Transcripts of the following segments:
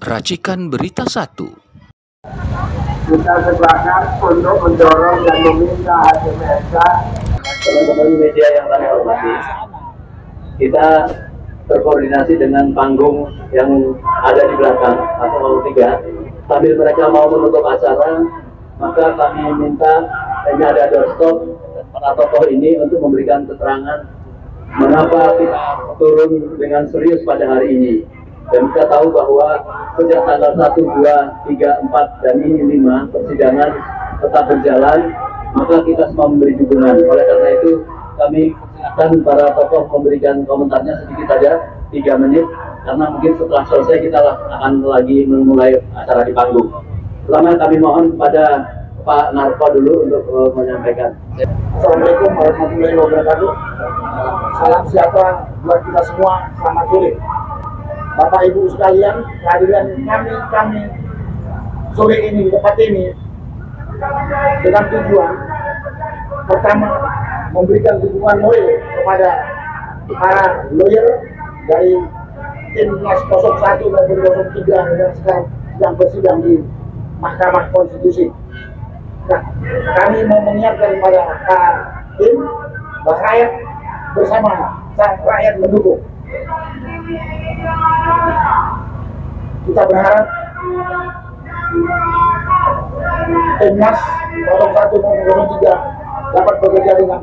Racikan Berita 1. Kita sepakat untuk mendorong dan meminta HMSK. Teman-teman media yang kami hormati, kita berkoordinasi dengan panggung yang ada di belakang atau 3. Sambil mereka mau menutup acara, maka kami minta ini ada doorstop para tokoh ini untuk memberikan keterangan mengapa kita turun dengan serius pada hari ini. Dan kita tahu bahwa sejak tanggal 1, 2, 3, 4, dan ini 5 persidangan tetap berjalan, maka kita semua memberi dukungan. Oleh karena itu kami akan para tokoh memberikan komentarnya sedikit saja, 3 menit, karena mungkin setelah selesai kita akan lagi memulai acara di panggung. Pertama kami mohon kepada Pak Narko dulu untuk menyampaikan. Assalamualaikum warahmatullahi wabarakatuh. Salam sejahtera buat kita semua. Selamat sore, Bapak Ibu sekalian. Kehadiran kami sore ini di tempat ini dengan tujuan pertama memberikan dukungan moral kepada para lawyer dari Timnas 01 dan 03 yang sekarang yang bersidang di Mahkamah Konstitusi. Nah, kami mau mengingatkan kepada para tim bahwa rakyat bersama, rakyat mendukung. Kita berharap Timnas 01 maupun 03 dapat bekerja dengan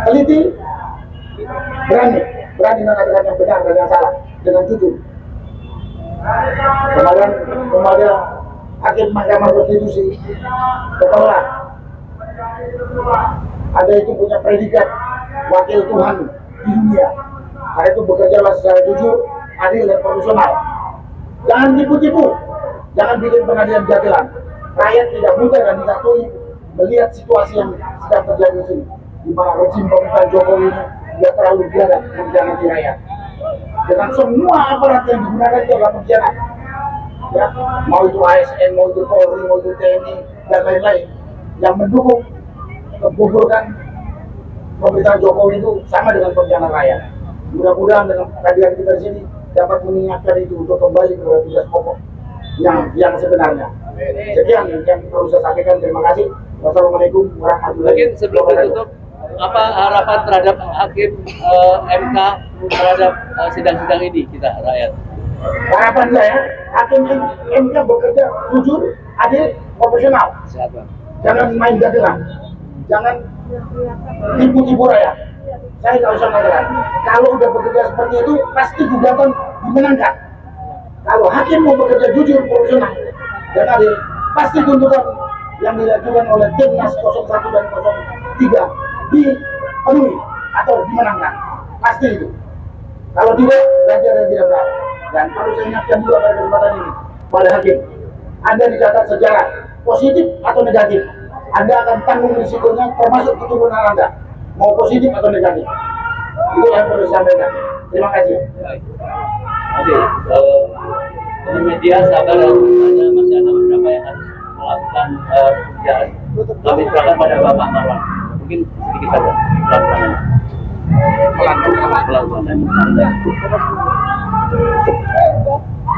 teliti, berani mengatakan yang benar dan yang salah dengan jujur. Kemudian kepada Hakim Mahkamah Konstitusi ketahuilah ada itu punya predikat wakil Tuhan di dunia. Karena itu bekerjalah secara jujur, adil dan profesional. Jangan tipu-tipu, jangan bikin pengadilan jadilan. Rakyat tidak mudah dan tidak tuli melihat situasi yang sedang terjadi di sini, di mana rezim pemerintahan Jokowi ini tidak terlalu biadab mengkhianati rakyat. Dengan semua aparat yang digunakan itu adalah pengkhianat. Ya, mau itu ASN, mau itu Polri, mau itu TNI dan lain-lain yang mendukung menggugurkan pemerintahan Jokowi itu sama dengan pengkhianat rakyat. Mudah-mudahan dengan kehadiran kita di sini dapat mengingatkan itu untuk kembali kepada tugas pokok yang sebenarnya. Sekian yang perlu saya sampaikan. Terima kasih. Wassalamualaikum warahmatullahi wabarakatuh. Sebelum ditutup, apa harapan terhadap Hakim MK terhadap sidang-sidang ini kita rakyat? Harapan saya, Hakim MK bekerja jujur, adil, profesional. Jangan main dagelan, jangan tipu-tipu rakyat. Saya nggak usah mengatakan, kalau udah bekerja seperti itu pasti gugatan dimenangkan. Kalau hakim mau bekerja jujur, profesional dan adil, pasti tuntutan yang dilakukan oleh Timnas 01 dan 03 dipenuhi atau dimenangkan. Pasti itu. Kalau tidak, berarti ada yang tidak benar. Dan perlu saya ingatkan juga pada kesempatan ini pada hakim, Anda dicatat sejarah positif atau negatif, Anda akan tanggung risikonya termasuk keturunan Anda, mau positif atau negatif. Itu yang perlu disampaikan. Terima kasih. Oke, teman media sabar, masih ada beberapa yang harus melakukan pekerjaan. Kami serahkan pada Bapak Marwan. Mungkin sedikit saja pelan-pelan.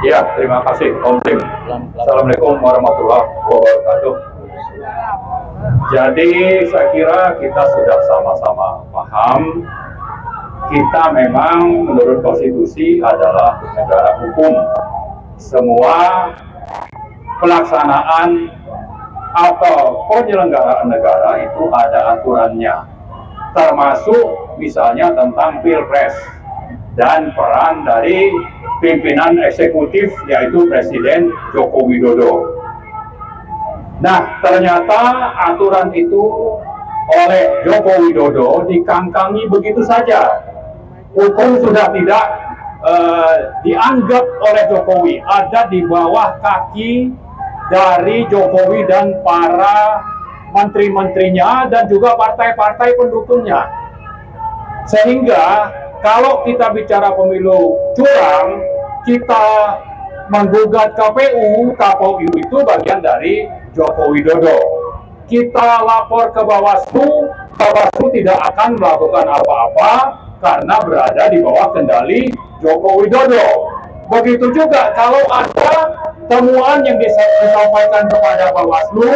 Ya, terima kasih Om Tim. Assalamualaikum warahmatullahi wabarakatuh. Jadi saya kira kita sudah sama-sama paham, kita memang menurut konstitusi adalah negara hukum. Semua pelaksanaan atau penyelenggaraan negara itu ada aturannya, termasuk misalnya tentang Pilpres dan peran dari pimpinan eksekutif yaitu Presiden Joko Widodo. Nah, ternyata aturan itu oleh Joko Widodo dikangkangi begitu saja. Hukum sudah tidak dianggap oleh Jokowi, ada di bawah kaki dari Jokowi dan para menteri-menterinya dan juga partai-partai pendukungnya. Sehingga kalau kita bicara pemilu curang, kita menggugat KPU itu bagian dari Joko Widodo. Kita lapor ke Bawaslu tidak akan melakukan apa-apa karena berada di bawah kendali Joko Widodo. Begitu juga kalau ada temuan yang disampaikan kepada Bawaslu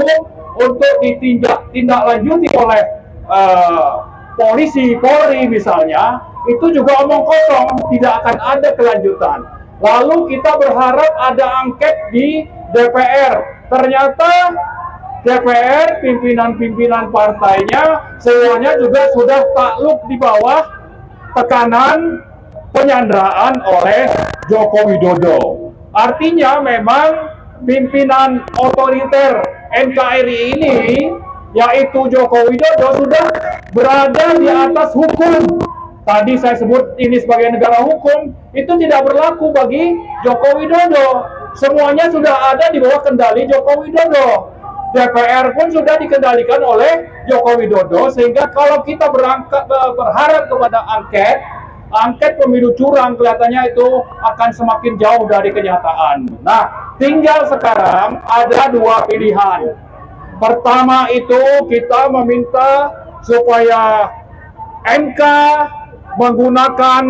untuk ditindaklanjuti oleh polisi, Polri misalnya, itu juga omong kosong, tidak akan ada kelanjutan. Lalu kita berharap ada angket di DPR. Ternyata DPR, pimpinan-pimpinan partainya, semuanya juga sudah takluk di bawah tekanan penyanderaan oleh Joko Widodo. Artinya memang pimpinan otoriter NKRI ini, yaitu Joko Widodo, sudah berada di atas hukum. Tadi saya sebut ini sebagai negara hukum, itu tidak berlaku bagi Joko Widodo. Semuanya sudah ada di bawah kendali Joko Widodo. DPR pun sudah dikendalikan oleh Joko Widodo, sehingga kalau kita berharap kepada angket pemilu curang, kelihatannya itu akan semakin jauh dari kenyataan. Nah, tinggal sekarang ada dua pilihan. Pertama itu kita meminta supaya MK menggunakan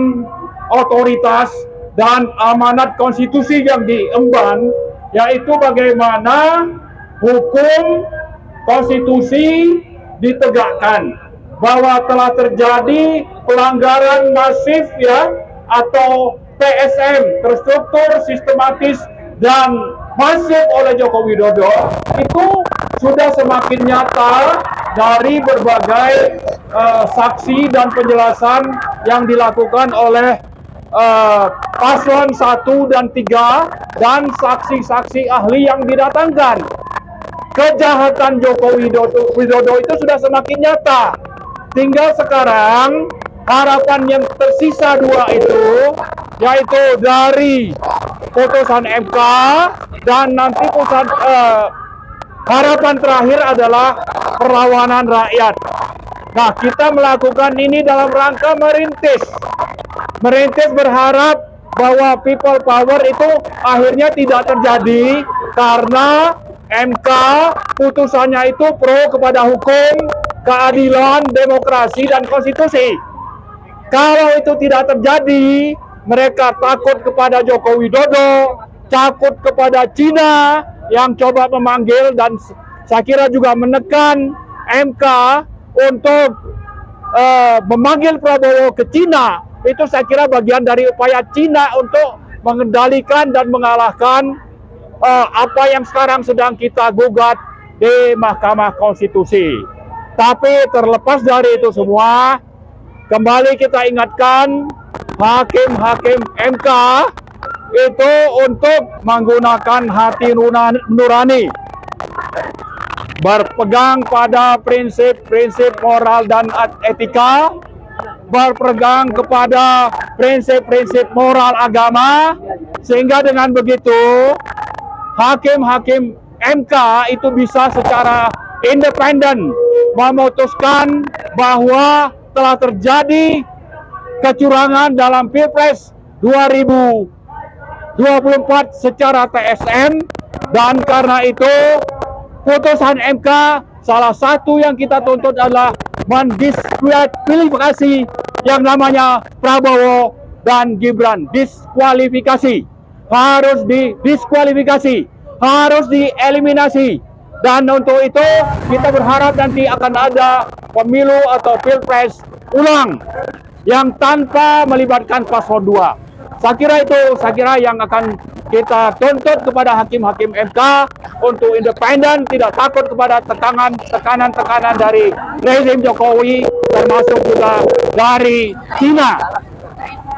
otoritas dan amanat konstitusi yang diemban, yaitu bagaimana hukum konstitusi ditegakkan, bahwa telah terjadi pelanggaran masif ya, atau TSM, terstruktur, sistematis, dan masif oleh Joko Widodo, itu sudah semakin nyata dari berbagai saksi dan penjelasan yang dilakukan oleh paslon 1 dan 3 dan saksi-saksi ahli yang didatangkan. Kejahatan Joko Widodo itu sudah semakin nyata. Tinggal sekarang harapan yang tersisa dua itu, yaitu dari putusan MK dan nanti harapan terakhir adalah perlawanan rakyat. Nah, kita melakukan ini dalam rangka merintis berharap bahwa people power itu akhirnya tidak terjadi, karena MK putusannya itu pro kepada hukum, keadilan, demokrasi, dan konstitusi. Kalau itu tidak terjadi, mereka takut kepada Joko Widodo, takut kepada Cina yang coba memanggil, dan saya kira juga menekan MK untuk memanggil Prabowo ke Cina. Itu saya kira bagian dari upaya Cina untuk mengendalikan dan mengalahkan apa yang sekarang sedang kita gugat di Mahkamah Konstitusi. Tapi terlepas dari itu semua, kembali kita ingatkan hakim-hakim MK itu untuk menggunakan hati nurani, berpegang pada prinsip-prinsip moral dan etika, berpegang kepada prinsip-prinsip moral agama, sehingga dengan begitu hakim-hakim MK itu bisa secara independen memutuskan bahwa telah terjadi kecurangan dalam Pilpres 2024 secara TSM, dan karena itu putusan MK salah satu yang kita tuntut adalah mendiskualifikasi yang namanya Prabowo dan Gibran. Diskualifikasi, harus didiskualifikasi, harus dieliminasi. Dan untuk itu kita berharap nanti akan ada pemilu atau Pilpres ulang yang tanpa melibatkan paslon 2. Saya kira yang akan kita tuntut kepada hakim-hakim MK untuk independen, tidak takut kepada tekanan-tekanan dari rezim Jokowi, termasuk juga dari Cina.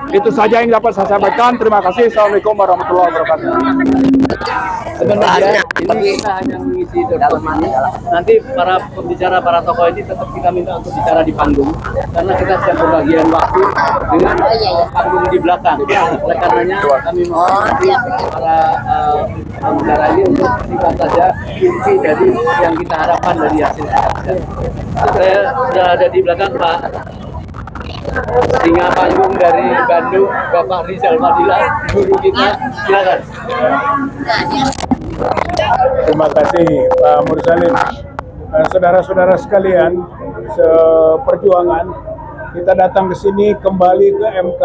Itu saja yang dapat saya sampaikan. Terima kasih. Assalamualaikum warahmatullahi wabarakatuh. Sebenarnya ini kita hanya mengisi dokumen. Nanti para pembicara, para tokoh ini tetap kita minta untuk bicara di panggung, karena kita sedang pembagian waktu dengan panggung di belakang. Oleh karenanya kami mohon para pembicara ini untuk singkat saja inti dari yang kita harapkan dari hasil kajian. Saya sudah ada di belakang Pak singa panggung dari Bandung, Bapak Rizal Fadila, guru kita. Silakan. Terima kasih Pak Mursalim. Saudara-saudara sekalian, seperjuangan, kita datang ke sini kembali ke MK.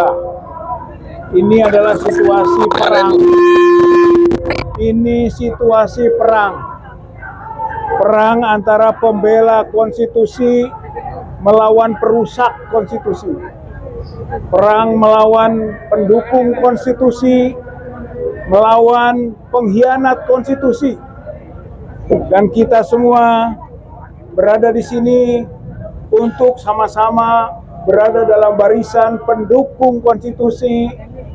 Ini adalah situasi perang. Ini situasi perang. Perang antara pembela konstitusi melawan perusak konstitusi. Perang melawan pendukung konstitusi, melawan pengkhianat konstitusi. Dan kita semua berada di sini untuk sama-sama berada dalam barisan pendukung konstitusi,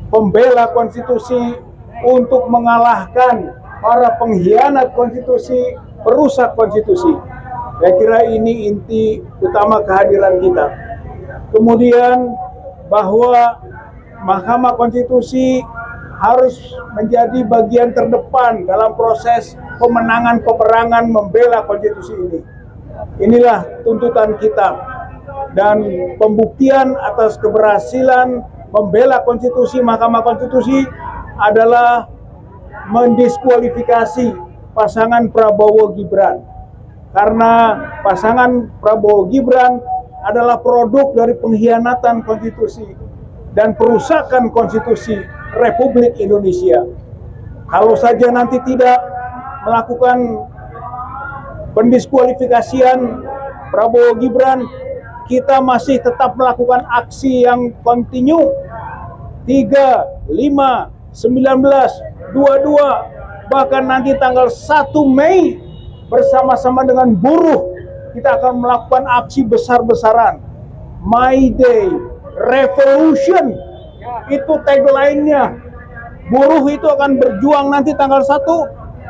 pembela konstitusi, untuk mengalahkan para pengkhianat konstitusi, perusak konstitusi. Saya kira ini inti utama kehadiran kita. Kemudian bahwa Mahkamah Konstitusi harus menjadi bagian terdepan dalam proses pemenangan peperangan membela konstitusi ini. Inilah tuntutan kita, dan pembuktian atas keberhasilan membela konstitusi Mahkamah Konstitusi adalah mendiskualifikasi pasangan Prabowo Gibran, karena pasangan Prabowo Gibran adalah produk dari pengkhianatan konstitusi dan perusakan konstitusi Republik Indonesia. Kalau saja nanti tidak melakukan pendiskualifikasian Prabowo Gibran, kita masih tetap melakukan aksi yang kontinu 3, 5, 19, 22, bahkan nanti tanggal 1 Mei bersama-sama dengan buruh kita akan melakukan aksi besar-besaran. My Day Revolution, itu tagline-nya. Buruh itu akan berjuang nanti tanggal 1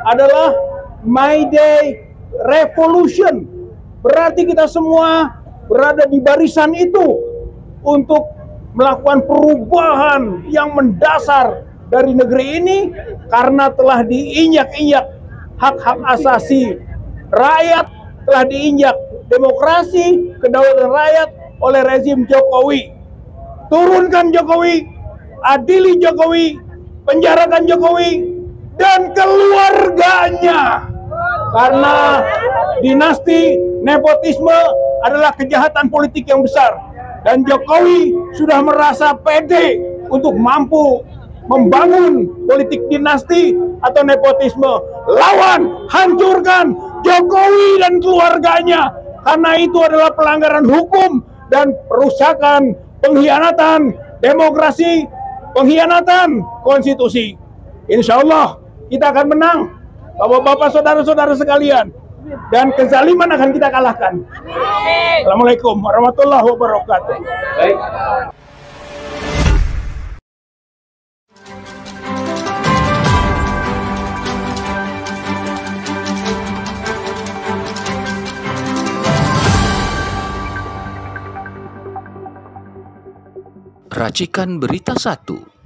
adalah My Day Revolution. Berarti kita semua berada di barisan itu untuk melakukan perubahan yang mendasar dari negeri ini, karena telah diinjak-injak hak-hak asasi rakyat, telah diinjak demokrasi, kedaulatan rakyat oleh rezim Jokowi. Turunkan Jokowi, adili Jokowi, penjarakan Jokowi dan keluarganya. Karena dinasti nepotisme adalah kejahatan politik yang besar, dan Jokowi sudah merasa pede untuk mampu membangun politik dinasti atau nepotisme. Lawan, hancurkan Jokowi dan keluarganya, karena itu adalah pelanggaran hukum dan perusakan, pengkhianatan demokrasi, pengkhianatan konstitusi. Insya Allah kita akan menang, Bapak-bapak, saudara-saudara sekalian, dan kezaliman akan kita kalahkan. Assalamualaikum warahmatullahi wabarakatuh. Baik. Racikan Berita 1.